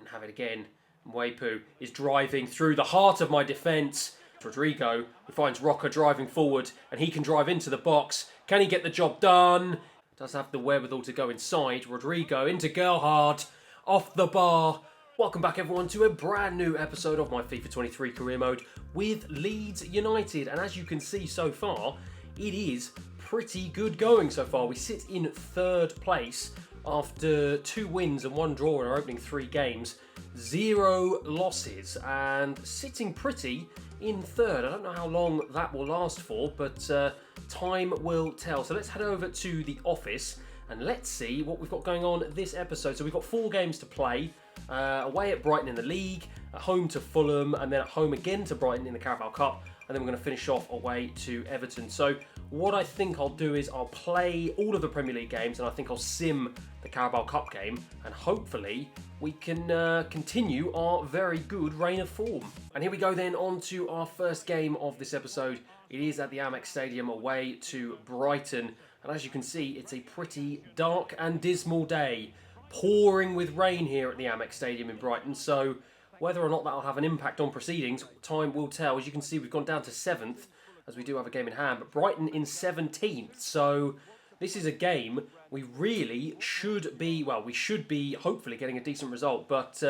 Brighton have it again. Mwepu is driving through the heart of my defence. Rodrigo, who finds Rocker driving forward, and he can drive into the box. Can he get the job done? Does have the wherewithal to go inside. Rodrigo into Gerhard, off the bar. Welcome back everyone to a brand new episode of my FIFA 23 career mode with Leeds United. And as you can see so far, it is pretty good going so far. We sit in third place after 2 wins and 1 draw in our opening 3 games. 0 losses and sitting pretty in third. I don't know how long that will last for, but time will tell. So let's head over to the office and let's see what we've got going on this episode. So we've got 4 games to play. Away at Brighton in the league, at home to Fulham, and then at home again to Brighton in the Carabao Cup, and then we're going to finish off away to Everton. So what I think I'll do is I'll play all of the Premier League games, and I think I'll sim the Carabao Cup game, and hopefully we can continue our very good reign of form. And here we go then on to our first game of this episode. It is at the Amex Stadium away to Brighton, and as you can see, it's a pretty dark and dismal day. Pouring with rain here at the Amex Stadium in Brighton, so whether or not that'll have an impact on proceedings, time will tell. As you can see, we've gone down to 7th, as we do have a game in hand, but Brighton in 17th, so this is a game we really should be, well, we should be hopefully getting a decent result, but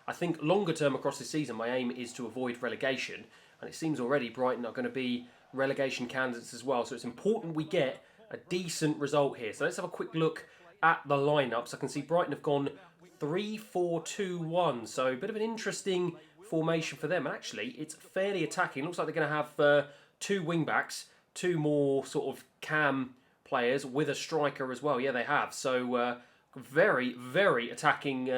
I think longer term across the season, my aim is to avoid relegation, and it seems already Brighton are going to be relegation candidates as well, so it's important we get a decent result here. So let's have a quick look at the lineups. I can see Brighton have gone 3-4-2-1, so a bit of an interesting formation for them. And actually, it's fairly attacking. Looks like they're going to have 2 wing-backs, 2 more sort of cam players with a striker as well. Yeah, they have. So very, very attacking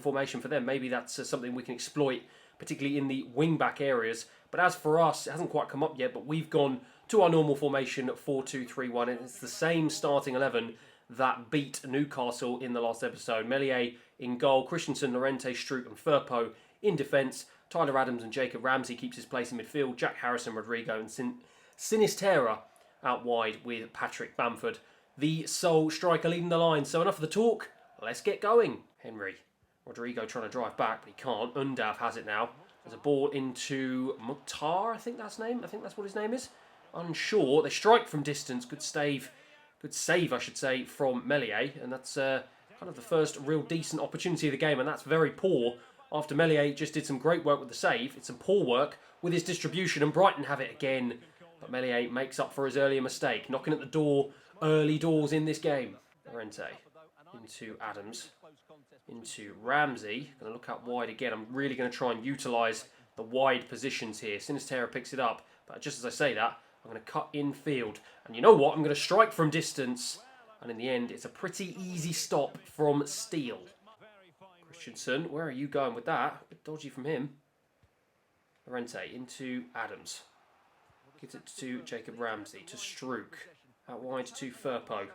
formation for them. Maybe that's something we can exploit, particularly in the wing-back areas. But as for us, it hasn't quite come up yet, but we've gone to our normal formation at 4-2-3-1, and it's the same starting 11 that beat Newcastle in the last episode. Meslier in goal, Christensen, Llorente, Struijk and Firpo in defence. Tyler Adams and Jacob Ramsey keeps his place in midfield. Jack Harrison, Rodrigo and Sinisterra out wide with Patrick Bamford, the sole striker leading the line. So enough of the talk, let's get going. Henry, Rodrigo trying to drive back, but he can't. Undav has it now. There's a ball into Mukhtar, I think that's what his name is. Unsure. They strike from distance. Good save, I should say, from Meslier, and that's kind of the first real decent opportunity of the game, and that's very poor after Meslier just did some great work with the save. It's some poor work with his distribution, and Brighton have it again, but Meslier makes up for his earlier mistake, knocking at the door, early doors in this game. Llorente into Adams, into Ramsey, going to look out wide again. I'm really going to try and utilise the wide positions here. Sinisterra picks it up, but just as I say that, I'm going to cut infield. And you know what? I'm going to strike from distance. And in the end, it's a pretty easy stop from Steele. Christensen, where are you going with that? A bit dodgy from him. Llorente into Adams. Gives it to Jacob Ramsey, to Struijk. Out wide to Firpo.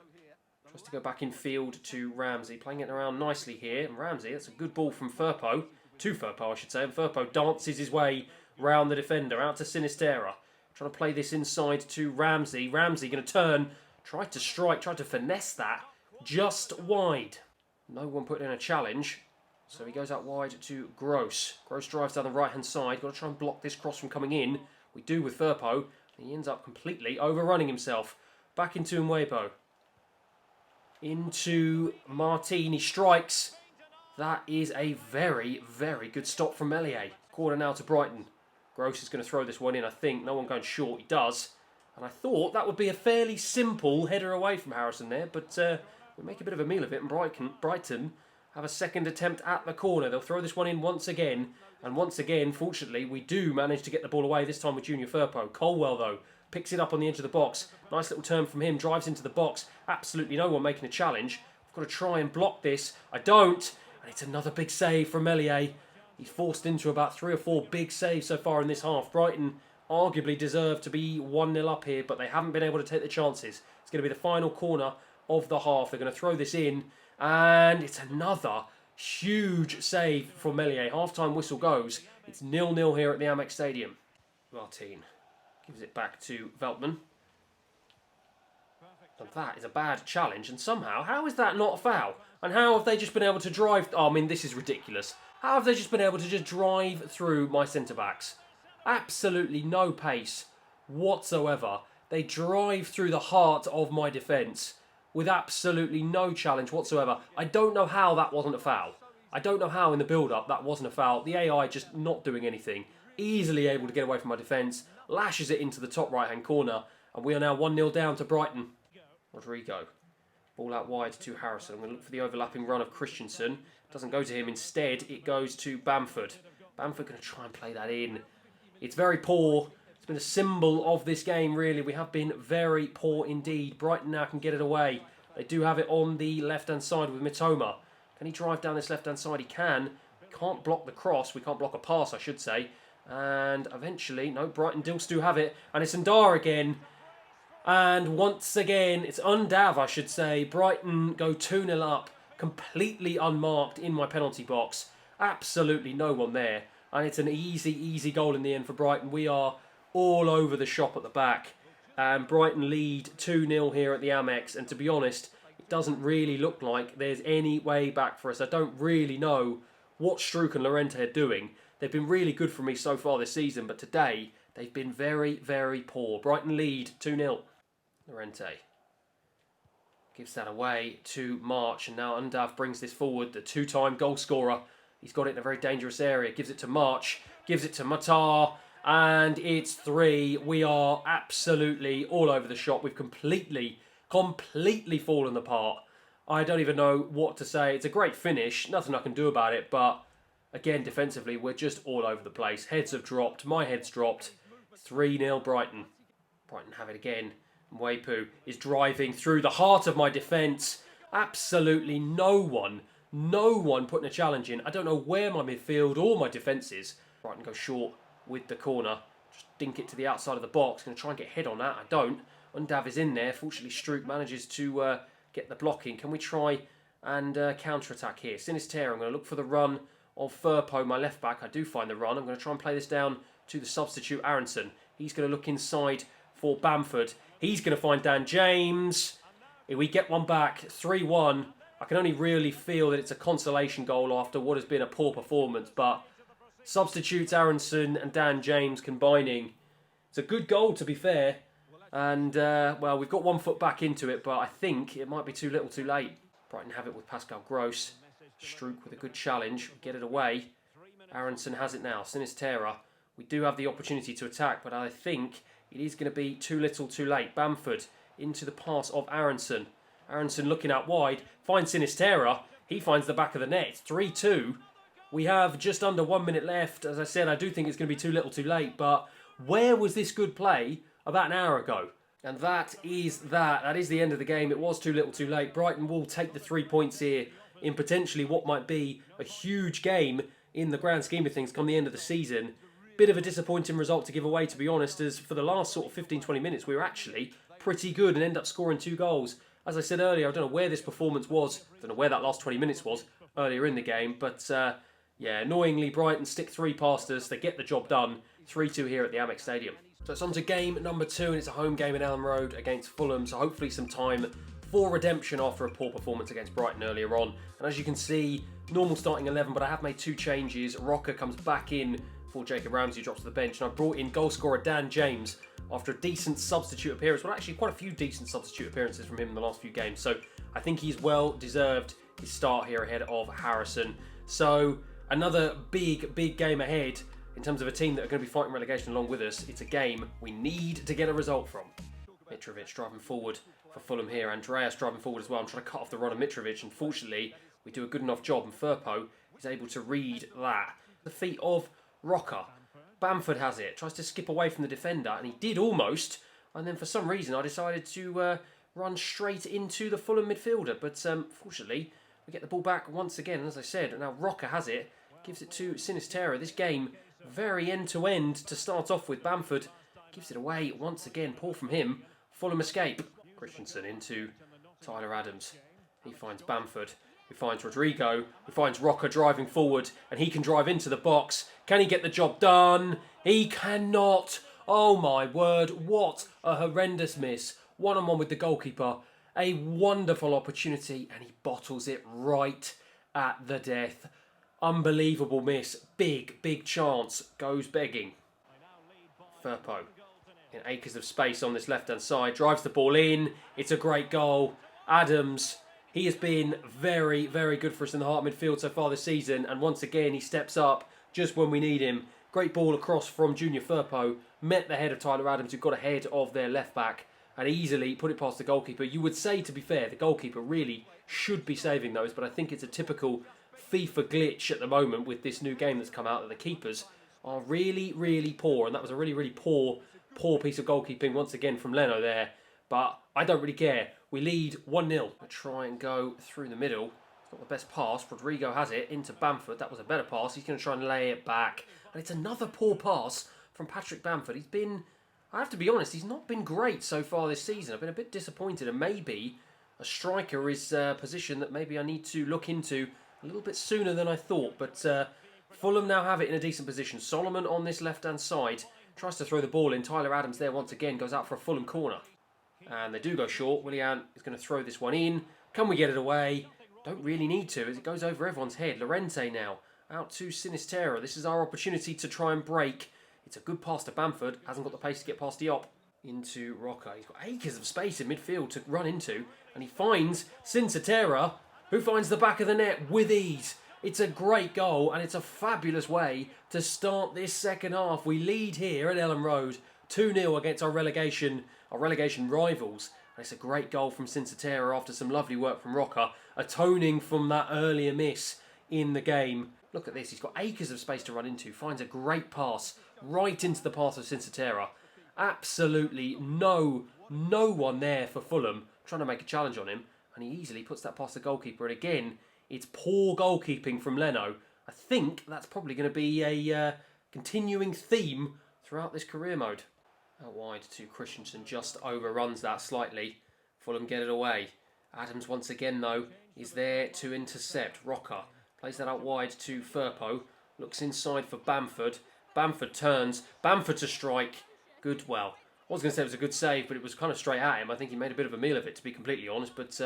Tries to go back in field to Ramsey. Playing it around nicely here. And Ramsey, that's a good ball from Firpo. To Firpo, I should say. And Firpo dances his way round the defender. Out to Sinisterra. Trying to play this inside to Ramsey. Ramsey going to turn, try to strike, try to finesse that. Just wide. No one put in a challenge. So he goes out wide to Gross. Gross drives down the right-hand side. Got to try and block this cross from coming in. We do with Firpo. He ends up completely overrunning himself. Back into Mwepu. Into Martin. He strikes. That is a very, very good stop from Meslier. Corner now to Brighton. Gross is going to throw this one in, I think. No one going short. He does. And I thought that would be a fairly simple header away from Harrison there. But we make a bit of a meal of it. And Brighton have a second attempt at the corner. They'll throw this one in once again. And once again, fortunately, we do manage to get the ball away. This time with Junior Firpo. Colwell, though, picks it up on the edge of the box. Nice little turn from him. Drives into the box. Absolutely no one making a challenge. I've got to try and block this. I don't. And it's another big save from Meslier. He's forced into about 3 or 4 big saves so far in this half. Brighton arguably deserve to be 1-0 up here, but they haven't been able to take the chances. It's going to be the final corner of the half. They're going to throw this in, and it's another huge save from Meslier. Half-time whistle goes. It's 0-0 here at the Amex Stadium. Martin gives it back to Veltman. And that is a bad challenge, and somehow, how is that not a foul? And how have they just been able to drive... Oh, I mean, this is ridiculous. How have they just been able to just drive through my centre-backs? Absolutely no pace whatsoever. They drive through the heart of my defence with absolutely no challenge whatsoever. I don't know how that wasn't a foul. I don't know how in the build-up that wasn't a foul. The AI just not doing anything. Easily able to get away from my defence. Lashes it into the top right-hand corner. And we are now 1-0 down to Brighton. Rodrigo. Ball out wide to Harrison. I'm going to look for the overlapping run of Christensen. Doesn't go to him. Instead, it goes to Bamford. Bamford going to try and play that in. It's very poor. It's been a symbol of this game, really. We have been very poor indeed. Brighton now can get it away. They do have it on the left-hand side with Mitoma. Can he drive down this left-hand side? He can. We can't block the cross. We can't block a pass, I should say. And eventually, no, Brighton do have it. And it's Ndar again. And once again, it's Undav, I should say. Brighton go 2-0 up, completely unmarked in my penalty box. Absolutely no one there. And it's an easy goal in the end for Brighton. We are all over the shop at the back. And Brighton lead 2-0 here at the Amex. And to be honest, it doesn't really look like there's any way back for us. I don't really know what Struijk and Llorente are doing. They've been really good for me so far this season, but today they've been very poor. Brighton lead 2-0. Llorente gives that away to March, and now Undav brings this forward. The two-time goal scorer. He's got it in a very dangerous area. Gives it to March. Gives it to Matar. And it's 3. We are absolutely all over the shop. We've completely fallen apart. I don't even know what to say. It's a great finish. Nothing I can do about it. But again, defensively, we're just all over the place. Heads have dropped. My head's dropped. 3-0 Brighton. Brighton have it again. Mwepu is driving through the heart of my defence. Absolutely no one putting a challenge in. I don't know where my midfield or my defence is. Brighton go short with the corner. Just dink it to the outside of the box. Going to try and get head on that. I don't. Undav is in there. Fortunately, Struijk manages to get the blocking. Can we try and counter-attack here? Sinisterra, I'm going to look for the run of Firpo, my left back. I do find the run. I'm going to try and play this down to the substitute, Aronson. He's going to look inside for Bamford. He's going to find Dan James. If we get one back, 3-1. I can only really feel that it's a consolation goal after what has been a poor performance. But substitutes Aronson and Dan James combining. It's a good goal, to be fair. And, well, we've got 1 foot back into it, but I think it might be too little too late. Brighton have it with Pascal Gross. Struijk with a good challenge. Get it away. Aronson has it now. Sinisterra. We do have the opportunity to attack, but I think it is going to be too little too late. Bamford into the pass of Aronson. Aronson looking out wide. Finds Sinisterra. He finds the back of the net. It's 3-2. We have just under 1 minute left. As I said, I do think it's going to be too little too late, but where was this good play about an hour ago? And that is that. That is the end of the game. It was too little too late. Brighton will take the 3 points here in potentially what might be a huge game in the grand scheme of things come the end of the season. Bit of a disappointing result to give away, to be honest, as for the last sort of 15-20 minutes, we were actually pretty good and end up scoring 2 goals. As I said earlier, I don't know where this performance was. I don't know where that last 20 minutes was earlier in the game. But, yeah, annoyingly, Brighton stick 3 past us. They get the job done. 3-2 here at the Amex Stadium. So it's on to game number 2, and it's a home game in Elm Road against Fulham. So hopefully some time for redemption after a poor performance against Brighton earlier on. And as you can see, normal starting 11, but I have made 2 changes. Rocker comes back in for Jacob Ramsey, drops to the bench. And I brought in goal scorer Dan James after a decent substitute appearance. Well, actually, quite a few decent substitute appearances from him in the last few games. So I think he's well deserved his start here ahead of Harrison. So another big game ahead in terms of a team that are going to be fighting relegation along with us. It's a game we need to get a result from. Mitrovic driving forward for Fulham here. Andreas driving forward as well. I'm trying to cut off the run of Mitrovic. Unfortunately, we do a good enough job, and Firpo is able to read that. The feet of Rocker. Bamford has it. Tries to skip away from the defender, and he did almost. And then for some reason, I decided to run straight into the Fulham midfielder. But fortunately, we get the ball back once again. As I said, and now Rocker has it. Gives it to Sinisterra. This game very end-to-end to start off with. Bamford gives it away once again. Poor from him. Fulham escape. Christensen into Tyler Adams. He finds Bamford. He finds Rodrigo. He finds Rocker driving forward. And he can drive into the box. Can he get the job done? He cannot. Oh my word. What a horrendous miss. One-on-one with the goalkeeper. A wonderful opportunity. And he bottles it right at the death. Unbelievable miss. Big, big chance. Goes begging. Firpo in acres of space on this left-hand side. Drives the ball in. It's a great goal. Adams, he has been very, very good for us in the heart midfield so far this season. And once again, he steps up just when we need him. Great ball across from Junior Firpo. Met the head of Tyler Adams, who got ahead of their left-back and easily put it past the goalkeeper. You would say, to be fair, the goalkeeper really should be saving those, but I think it's a typical FIFA glitch at the moment with this new game that's come out that the keepers are really, really poor. And that was a really, really poor piece of goalkeeping once again from Leno there. But I don't really care. We lead 1-0. I try and go through the middle. It's not the best pass. Rodrigo has it into Bamford. That was a better pass. He's going to try and lay it back. And it's another poor pass from Patrick Bamford. He's been, I have to be honest, he's not been great so far this season. I've been a bit disappointed, and maybe a striker is a position that maybe I need to look into a little bit sooner than I thought. But Fulham now have it in a decent position. Solomon on this left-hand side tries to throw the ball in. Tyler Adams there once again goes out for a Fulham corner. And they do go short. Willian is going to throw this one in. Can we get it away? Don't really need to, as it goes over everyone's head. Llorente now out to Sinisterra. This is our opportunity to try and break. It's a good pass to Bamford. Hasn't got the pace to get past Diop. Into Roca. He's got acres of space in midfield to run into. And he finds Sinisterra, who finds the back of the net with ease. It's a great goal, and it's a fabulous way to start this second half. We lead here at Ellen Road, 2-0 against our relegation rivals. And it's a great goal from Sinisterra after some lovely work from Roca, atoning from that earlier miss in the game. Look at this, he's got acres of space to run into, finds a great pass right into the path of Sinisterra. Absolutely no one there for Fulham trying to make a challenge on him, and he easily puts that past the goalkeeper. And again, it's poor goalkeeping from Leno. I think that's probably going to be a continuing theme throughout this career mode. Out wide to Christensen, just overruns that slightly. Fulham get it away. Adams once again though is there to intercept. Roca plays that out wide to Firpo. Looks inside for Bamford. Bamford turns. Bamford to strike. Good, well, I was going to say it was a good save, but it was kind of straight at him. I think he made a bit of a meal of it, to be completely honest. But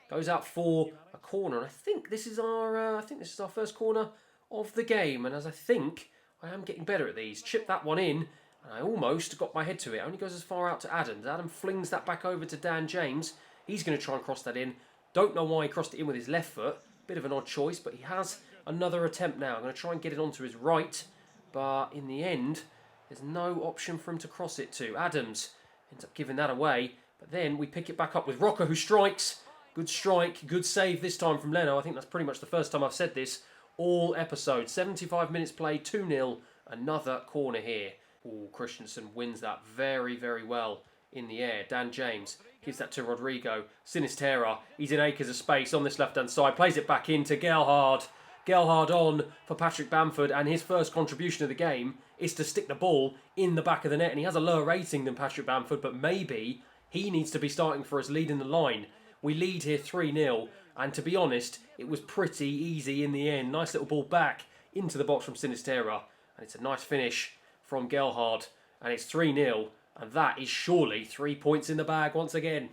goes out for a corner. And I think this is our first corner of the game. And as I think I am getting better at these. Chip that one in. And I almost got my head to it. Only goes as far out to Adams. Adam flings that back over to Dan James. He's going to try and cross that in. Don't know why he crossed it in with his left foot. Bit of an odd choice, but he has another attempt now. I'm going to try and get it onto his right. But in the end, there's no option for him to cross it to. Adams ends up giving that away. But then we pick it back up with Roca, who strikes. Good strike, good save this time from Leno. I think that's pretty much the first time I've said this all episode. 75 minutes played, 2-0. Another corner here. Oh, Christensen wins that very, very well in the air. Dan James gives that to Rodrigo. Sinisterra, he's in acres of space on this left-hand side. Plays it back into Gelhardt. Gelhardt on for Patrick Bamford, and his first contribution of the game is to stick the ball in the back of the net. And he has a lower rating than Patrick Bamford, but maybe he needs to be starting for us leading the line. We lead here 3-0, and to be honest, it was pretty easy in the end. Nice little ball back into the box from Sinisterra, and it's a nice finish from Gelhardt, and it's 3-0, and that is surely 3 points in the bag once again.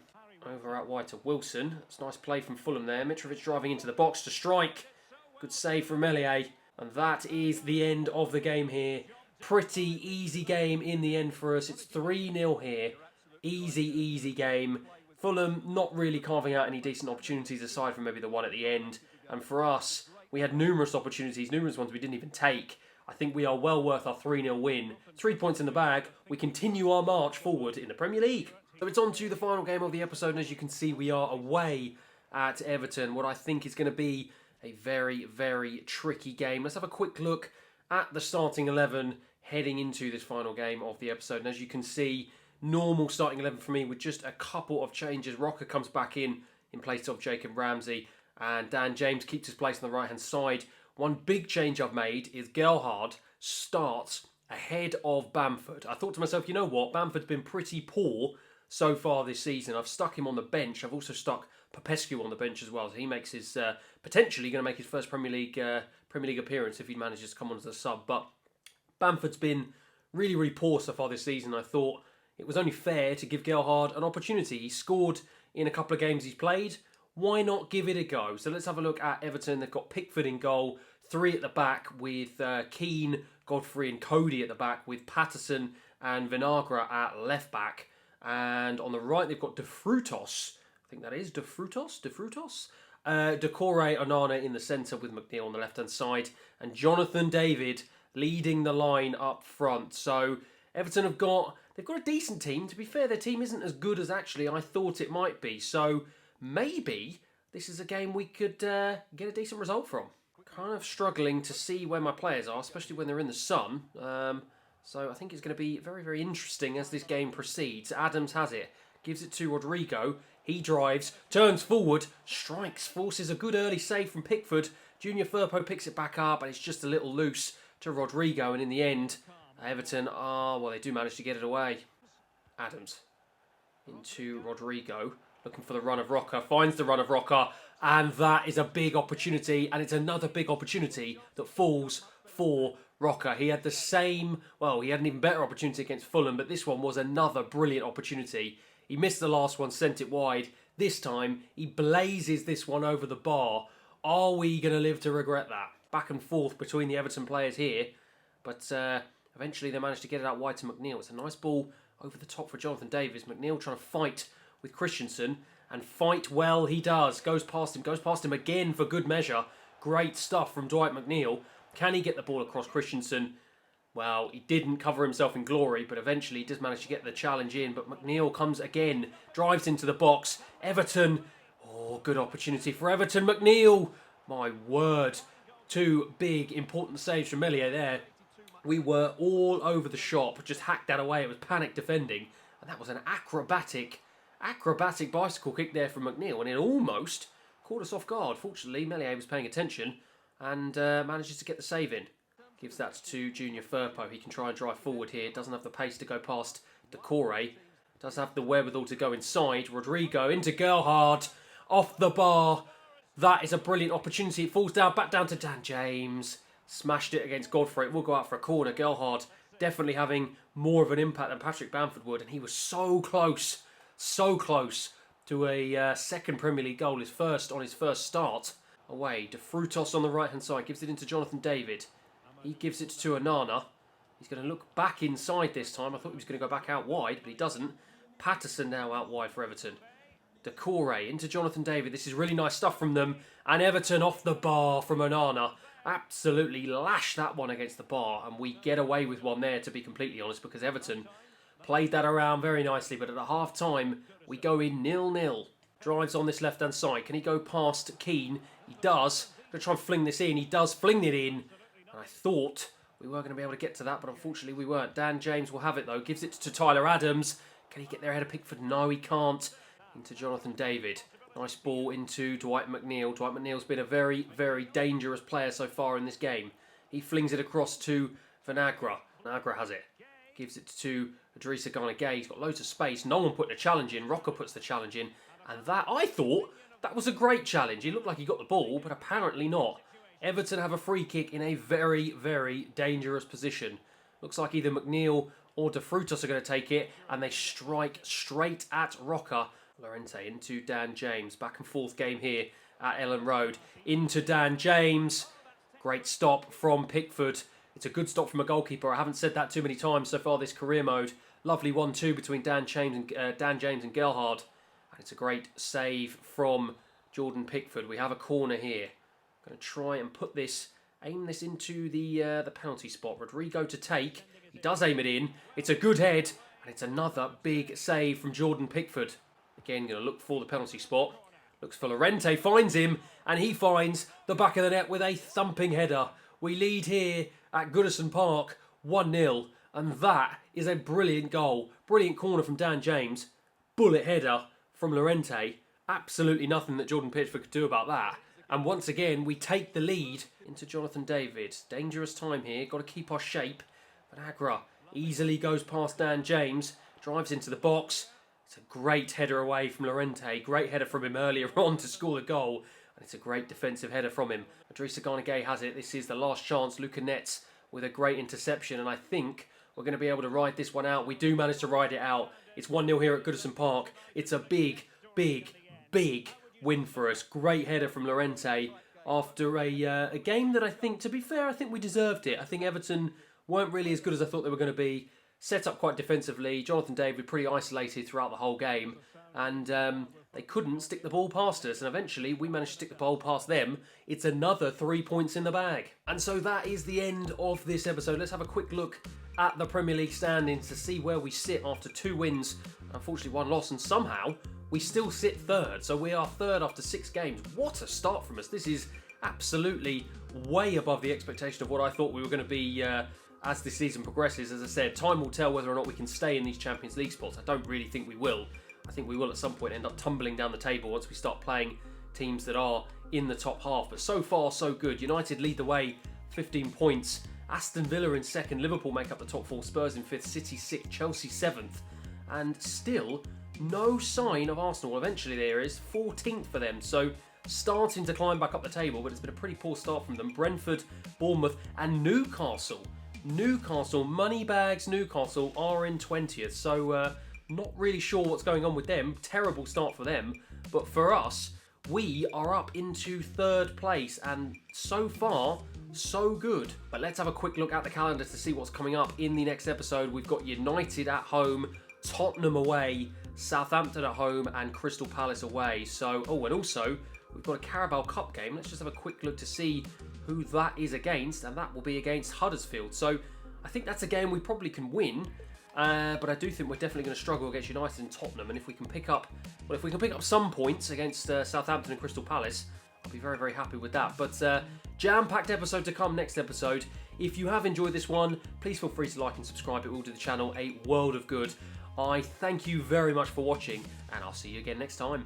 Over out wide to Wilson. It's a nice play from Fulham there. Mitrovic driving into the box to strike. Good save from Melia, and that is the end of the game here. Pretty easy game in the end for us. It's 3-0 here. Easy game. Fulham not really carving out any decent opportunities aside from maybe the one at the end. And for us, we had numerous opportunities, numerous ones we didn't even take. I think we are well worth our 3-0 win. 3 points in the bag. We continue our march forward in the Premier League. So it's on to the final game of the episode, and as you can see, we are away at Everton. What I think is going to be a very, very tricky game. Let's have a quick look at the starting 11 heading into this final game of the episode. And as you can see, normal starting 11 for me with just a couple of changes. Roca comes back in place of Jacob Ramsey, and Dan James keeps his place on the right-hand side. One big change I've made is Gelhardt starts ahead of Bamford. I thought to myself, you know what? Bamford's been pretty poor so far this season. I've stuck him on the bench. I've also stuck Popescu on the bench as well. So he makes his potentially going to make his first Premier League appearance if he manages to come on as a sub. But Bamford's been really poor so far this season. I thought it was only fair to give Gelhardt an opportunity. He scored in a couple of games he's played. Why not give it a go? So let's have a look at Everton. They've got Pickford in goal, Three at the back with Keane, Godfrey and Cody at the back, with Patterson and Vinagre at left back. And on the right, they've got De Frutos. I think that is De Frutos. Decore Onana in the centre with McNeil on the left-hand side. And Jonathan David leading the line up front. So Everton they've got a decent team. To be fair, their team isn't as good as actually I thought it might be. So maybe this is a game we could get a decent result from. Kind of struggling to see where my players are, especially when they're in the sun. So I think it's going to be very, very interesting as this game proceeds. Adams has it, gives it to Rodrigo. He drives, turns forward, strikes, forces a good early save from Pickford. Junior Firpo picks it back up, and it's just a little loose to Rodrigo. And in the end, Everton they do manage to get it away. Adams into Rodrigo, looking for the run of Roca, finds the run of Roca, and that is a big opportunity, and it's another big opportunity that falls for Roca. He had the same, he had an even better opportunity against Fulham, but this one was another brilliant opportunity. He missed the last one, sent it wide. This time, he blazes this one over the bar. Are we going to live to regret that? Back and forth between the Everton players here, but eventually they managed to get it out wide to McNeil. It's a nice ball over the top for Jonathan Davis. McNeil trying to fight with Christensen, and fight well he does. Goes past him again for good measure. Great stuff from Dwight McNeil. Can he get the ball across Christensen? Well, he didn't cover himself in glory, but eventually he does manage to get the challenge in. But McNeil comes again, drives into the box. Everton, good opportunity for Everton. McNeil, my word. Two big, important saves from Meslier there. We were all over the shop, just hacked that away. It was panic defending. And that was an acrobatic bicycle kick there from McNeil. And it almost caught us off guard. Fortunately, Meslier was paying attention and manages to get the save in. Gives that to Junior Firpo. He can try and drive forward here. Doesn't have the pace to go past Decore. Does have the wherewithal to go inside. Rodrigo into Gerhard. Off the bar. That is a brilliant opportunity. It falls down, back down to Dan James. Smashed it against Godfrey. It will go out for a corner. Gerhard definitely having more of an impact than Patrick Bamford would. And he was so close to a second Premier League goal. His first on his first start. Away. De Frutos on the right-hand side. Gives it into Jonathan David. He gives it to Onana. He's going to look back inside this time. I thought he was going to go back out wide, but he doesn't. Patterson now out wide for Everton. Decore into Jonathan David. This is really nice stuff from them. And Everton off the bar from Onana. Absolutely lashed that one against the bar. And we get away with one there, to be completely honest, because Everton played that around very nicely. But at the half-time, we go in 0-0. Drives on this left-hand side. Can he go past Keane? He does. Going to try and fling this in. He does fling it in. I thought we were going to be able to get to that, but unfortunately we weren't. Dan James will have it though. Gives it to Tyler Adams. Can he get there ahead of Pickford? No, he can't. Into Jonathan David. Nice ball into Dwight McNeil. Dwight McNeil's been a very, very dangerous player so far in this game. He flings it across to Vinagre. Vinagre has it. Gives it to Idrissa Gana Gueye. He's got loads of space. No one put the challenge in. Roca puts the challenge in. And that, I thought, that was a great challenge. He looked like he got the ball, but apparently not. Everton have a free kick in a very, very dangerous position. Looks like either McNeil or De Frutos are going to take it, and they strike straight at Roca. Llorente into Dan James. Back and forth game here at Ellen Road. Into Dan James. Great stop from Pickford. It's a good stop from a goalkeeper. I haven't said that too many times so far this career mode. Lovely 1-2 between Dan James and Gerhard. And it's a great save from Jordan Pickford. We have a corner here. Going to try and put this, aim this into the penalty spot. Rodrigo to take. He does aim it in. It's a good head. And it's another big save from Jordan Pickford. Again, going to look for the penalty spot. Looks for Llorente, finds him. And he finds the back of the net with a thumping header. We lead here at Goodison Park 1-0. And that is a brilliant goal. Brilliant corner from Dan James. Bullet header from Llorente. Absolutely nothing that Jordan Pickford could do about that. And once again, we take the lead into Jonathan David. Dangerous time here. Got to keep our shape. Vinagre easily goes past Dan James. Drives into the box. It's a great header away from Llorente. Great header from him earlier on to score the goal. And it's a great defensive header from him. Idrissa Gana Gueye has it. This is the last chance. Luca Netz with a great interception. And I think we're going to be able to ride this one out. We do manage to ride it out. It's 1-0 here at Goodison Park. It's a big, big, big win for us. Great header from Llorente. after a game that I think, to be fair, I think we deserved it. I think Everton weren't really as good as I thought they were going to be. Set up quite defensively. Jonathan David pretty isolated throughout the whole game. And they couldn't stick the ball past us. And eventually we managed to stick the ball past them. It's another 3 points in the bag. And so that is the end of this episode. Let's have a quick look at the Premier League standings to see where we sit after 2 wins. Unfortunately 1 loss. And somehow we still sit third. So we are third after 6 games. What a start from us. This is absolutely way above the expectation of what I thought we were going to be as the season progresses. As I said, time will tell whether or not we can stay in these Champions League spots. I don't really think we will. I think we will at some point end up tumbling down the table once we start playing teams that are in the top half. But so far, so good. United lead the way, 15 points. Aston Villa in 2nd. Liverpool make up the top 4. Spurs in 5th. City 6th. Chelsea 7th. And still, no sign of Arsenal. Eventually there is 14th for them. So starting to climb back up the table, but it's been a pretty poor start from them. Brentford, Bournemouth and Newcastle, Moneybags Newcastle are in 20th. So not really sure what's going on with them. Terrible start for them. But for us, we are up into 3rd place. And so far, so good. But let's have a quick look at the calendar to see what's coming up in the next episode. We've got United at home, Tottenham away, Southampton at home and Crystal Palace away. So, and also we've got a Carabao Cup game. Let's just have a quick look to see who that is against, and that will be against Huddersfield. So I think that's a game we probably can win, but I do think we're definitely going to struggle against United and Tottenham. And if we can pick up some points against Southampton and Crystal Palace, I'll be very, very happy with that. But jam-packed episode to come next episode. If you have enjoyed this one, please feel free to like and subscribe. It will do the channel a world of good. I thank you very much for watching, and I'll see you again next time.